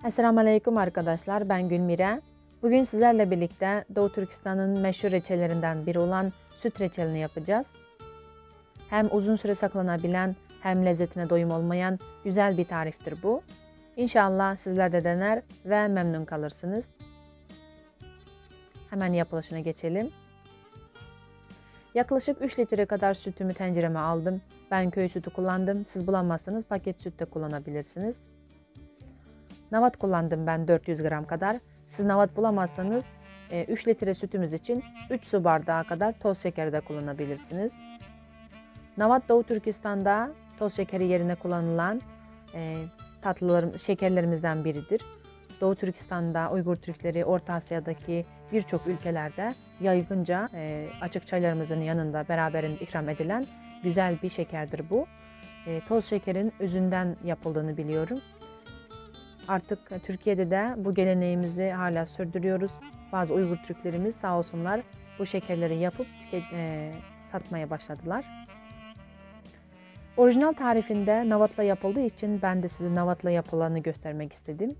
Esselamu Aleyküm arkadaşlar, ben Gülmire. Bugün sizlerle birlikte Doğu Türkistan'ın meşhur reçellerinden biri olan süt reçelini yapacağız. Hem uzun süre saklanabilen hem lezzetine doyum olmayan güzel bir tariftir bu. İnşallah sizler de dener ve memnun kalırsınız. Hemen yapılışına geçelim. Yaklaşık 3 litre kadar sütümü tencereme aldım. Ben köy sütü kullandım. Siz bulamazsanız paket süt de kullanabilirsiniz. Navat kullandım ben 400 gram kadar. Siz navat bulamazsanız 3 litre sütümüz için 3 su bardağı kadar toz şekeri de kullanabilirsiniz. Navat Doğu Türkistan'da toz şekeri yerine kullanılan şekerlerimizden biridir. Doğu Türkistan'da Uygur Türkleri, Orta Asya'daki birçok ülkelerde yaygınca açık çaylarımızın yanında beraberinde ikram edilen güzel bir şekerdir bu. Toz şekerin özünden yapıldığını biliyorum. Artık Türkiye'de de bu geleneğimizi hala sürdürüyoruz. Bazı Uygur Türklerimiz sağ olsunlar bu şekerleri yapıp satmaya başladılar. Orijinal tarifinde navatla yapıldığı için ben de size navatla yapılanı göstermek istedim.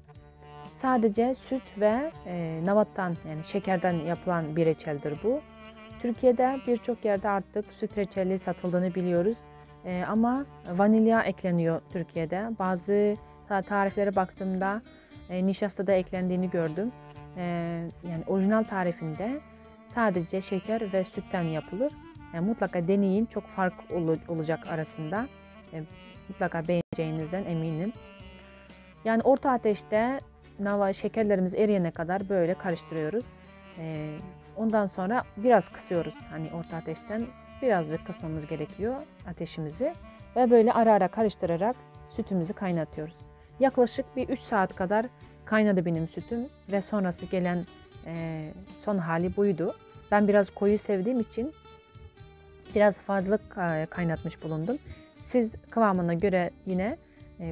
Sadece süt ve navattan yani şekerden yapılan bir reçeldir bu. Türkiye'de birçok yerde artık süt reçeli satıldığını biliyoruz. Ama vanilya ekleniyor Türkiye'de. Bazı tariflere baktığımda nişasta da eklendiğini gördüm. Yani orijinal tarifinde sadece şeker ve sütten yapılır. Yani mutlaka deneyin, çok fark olacak arasında. Mutlaka beğeneceğinizden eminim. Yani orta ateşte şekerlerimiz eriyene kadar böyle karıştırıyoruz. Ondan sonra biraz kısıyoruz. Hani orta ateşten birazcık kısmamız gerekiyor ateşimizi. Ve böyle ara ara karıştırarak sütümüzü kaynatıyoruz. Yaklaşık bir 3 saat kadar kaynadı benim sütüm ve sonrası gelen son hali buydu. Ben biraz koyu sevdiğim için biraz fazla kaynatmış bulundum. Siz kıvamına göre yine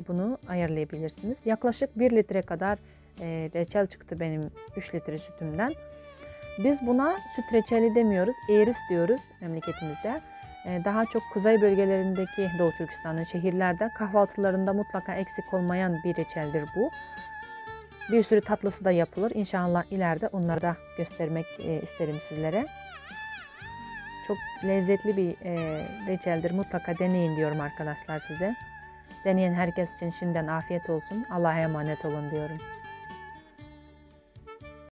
bunu ayarlayabilirsiniz. Yaklaşık 1 litre kadar reçel çıktı benim 3 litre sütümden. Biz buna süt reçeli demiyoruz, eğris diyoruz memleketimizde. Daha çok kuzey bölgelerindeki Doğu Türkistan'ın şehirlerde kahvaltılarında mutlaka eksik olmayan bir reçeldir bu. Bir sürü tatlısı da yapılır. İnşallah ileride onları da göstermek isterim sizlere. Çok lezzetli bir reçeldir. Mutlaka deneyin diyorum arkadaşlar size. Deneyen herkes için şimdiden afiyet olsun. Allah'a emanet olun diyorum.